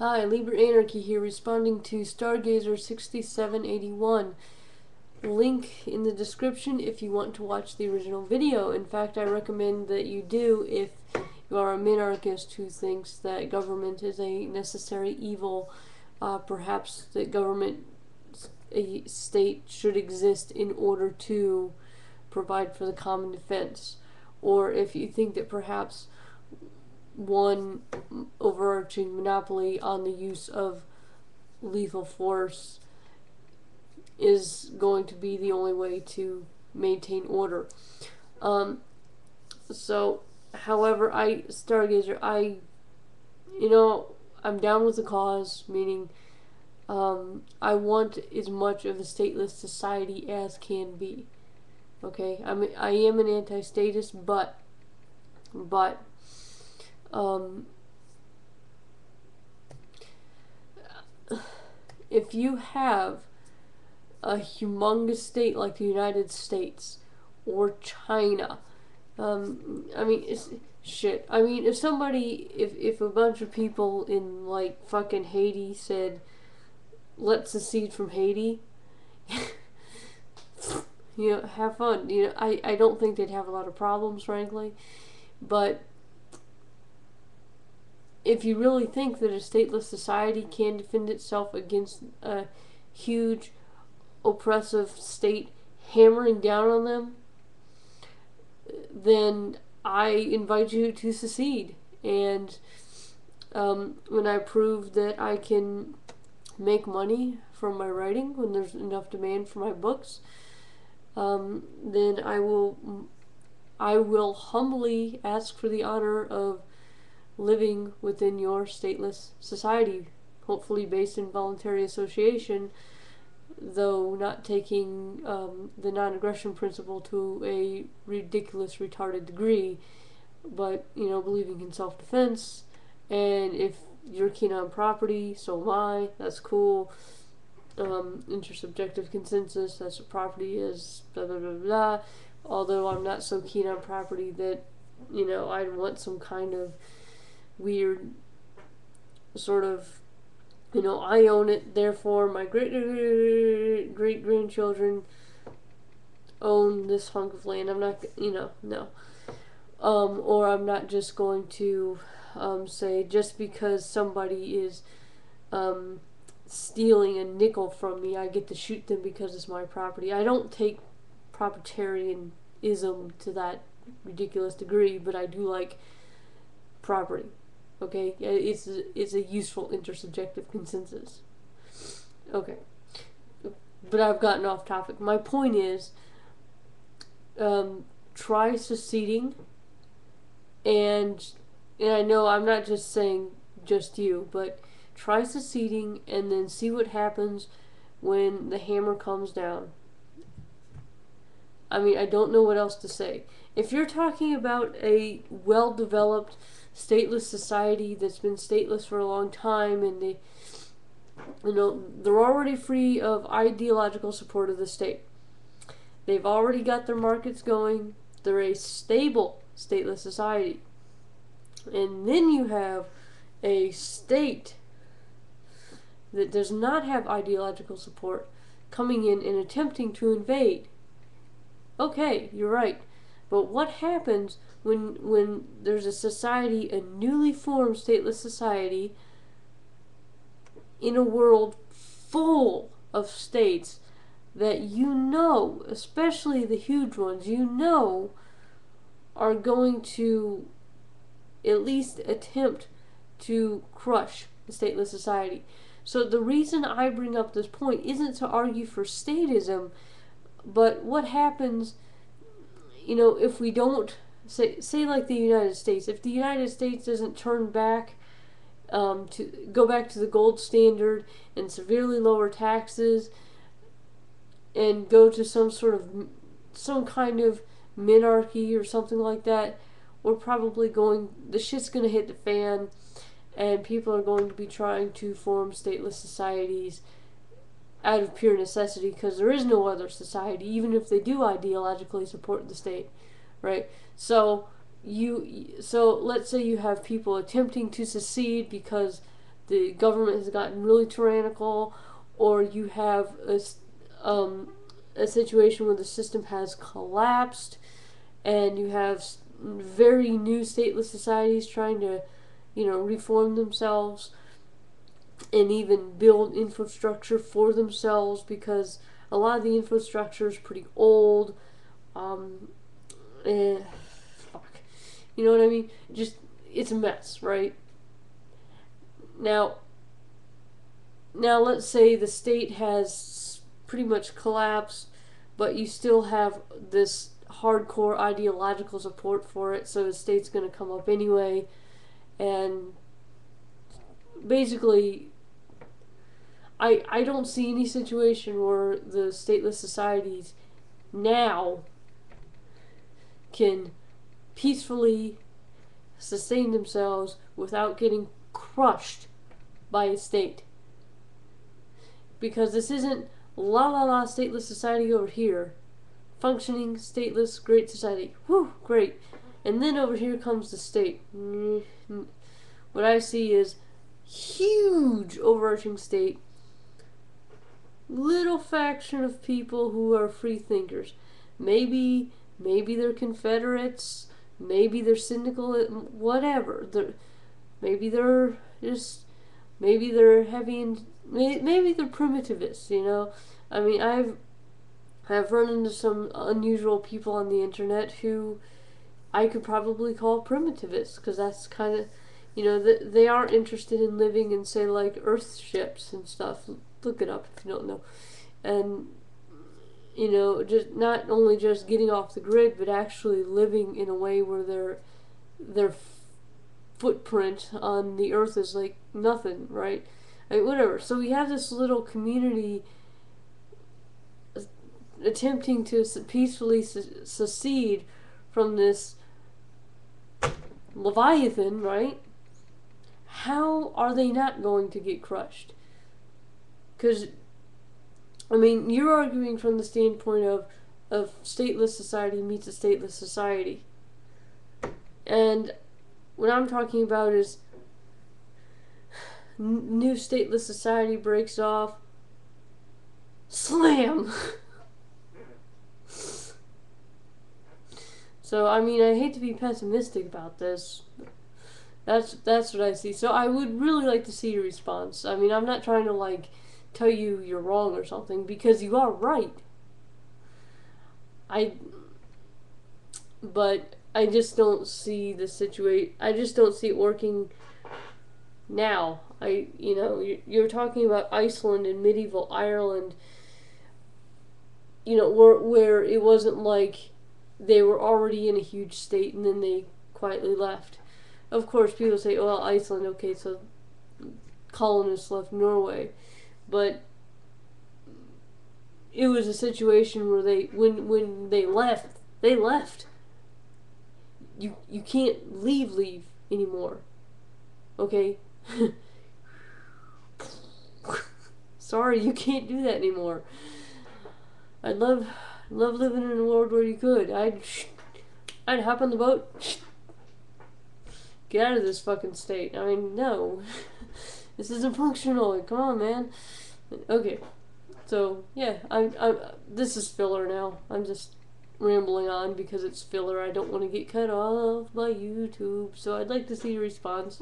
Hi, Liber Anarchy here, responding to Stargazer 6781. Link in the description if you want to watch the original video. In fact, I recommend that you do if you are a minarchist who thinks that government is a necessary evil. Perhaps that government, a state, should exist in order to provide for the common defense. Or if you think that perhaps one overarching monopoly on the use of lethal force is going to be the only way to maintain order. However, Stargazer, I'm down with the cause, meaning, I want as much of a stateless society as can be. Okay, I am an anti-statist, but, if you have a humongous state like the United States or China, if a bunch of people in like fucking Haiti said, let's secede from Haiti, have fun. I don't think they'd have a lot of problems, frankly, but if you really think that a stateless society can defend itself against a huge oppressive state hammering down on them, then I invite you to secede. And when I prove that I can make money from my writing, when there's enough demand for my books, then I will humbly ask for the honor of living within your stateless society, hopefully based in voluntary association, though not taking the non-aggression principle to a ridiculous, retarded degree, but, believing in self-defense. And if you're keen on property, so am I, that's cool. Intersubjective consensus, that's what property is, blah, blah, blah, blah. Although I'm not so keen on property that, I'd want some kind of weird sort of, I own it, therefore my great-great-grandchildren own this hunk of land. I'm not, no. Or I'm not just going to say, just because somebody is stealing a nickel from me, I get to shoot them because it's my property. I don't take proprietarianism to that ridiculous degree, but I do like property. Okay, it's a useful intersubjective consensus. Okay, but I've gotten off topic. My point is, try seceding, and I know I'm not just saying just you, but try seceding and then see what happens when the hammer comes down. I don't know what else to say. If you're talking about a well-developed stateless society that's been stateless for a long time, and they're already free of ideological support of the state. They've already got their markets going. They're a stable stateless society. And then you have a state that does not have ideological support coming in and attempting to invade. Okay, you're right. But what happens when there's a society, a newly formed stateless society, in a world full of states that especially the huge ones, are going to at least attempt to crush the stateless society? So the reason I bring up this point isn't to argue for statism, but what happens, if we don't, say like the United States, if the United States doesn't turn back, to go back to the gold standard and severely lower taxes and go to some kind of minarchy or something like that, the shit's gonna hit the fan, and people are going to be trying to form stateless societies out of pure necessity, because there is no other society, even if they do ideologically support the state, right? So let's say you have people attempting to secede because the government has gotten really tyrannical, or you have a situation where the system has collapsed, and you have very new stateless societies trying to, reform themselves and even build infrastructure for themselves, because a lot of the infrastructure is pretty old. Um, eh, Fuck. You know what I mean? Just, it's a mess, right? Now, let's say the state has pretty much collapsed, but you still have this hardcore ideological support for it, so the state's going to come up anyway. And basically, I don't see any situation where the stateless societies now can peacefully sustain themselves without getting crushed by a state. Because this isn't la la la stateless society over here, functioning stateless great society. Whew, great. And then over here comes the state. What I see is huge overarching state, little faction of people who are free thinkers. Maybe they're Confederates, maybe they're syndical, whatever. Maybe they're just, maybe they're heavy and maybe they're primitivists. I mean, I've run into some unusual people on the internet who I could probably call primitivists, because that's kind of, they are interested in living in, say, like Earth ships and stuff. Look it up if you don't know. And just not only just getting off the grid, but actually living in a way where their footprint on the Earth is like nothing, right? I mean, whatever. So we have this little community attempting to peacefully secede from this Leviathan, right? How are they not going to get crushed? Because, I mean, you're arguing from the standpoint of stateless society meets a stateless society. And what I'm talking about is new stateless society breaks off. Slam! So, I mean, I hate to be pessimistic about this. That's what I see. So I would really like to see your response. I mean, I'm not trying to, tell you you're wrong or something, because you are right. But I just don't see the situation. I just don't see it working now. You're talking about Iceland and medieval Ireland, where it wasn't like they were already in a huge state and then they quietly left. Of course, people say, well, Iceland, okay, so colonists left Norway. But it was a situation where when they left, they left. You can't leave anymore. Okay? Sorry, you can't do that anymore. I'd love living in a world where you could. I'd hop on the boat. Get out of this fucking state. I mean, no. This isn't functional. Come on, man. Okay. So, yeah, this is filler now. I'm just rambling on because it's filler. I don't want to get cut off by YouTube. So I'd like to see your response.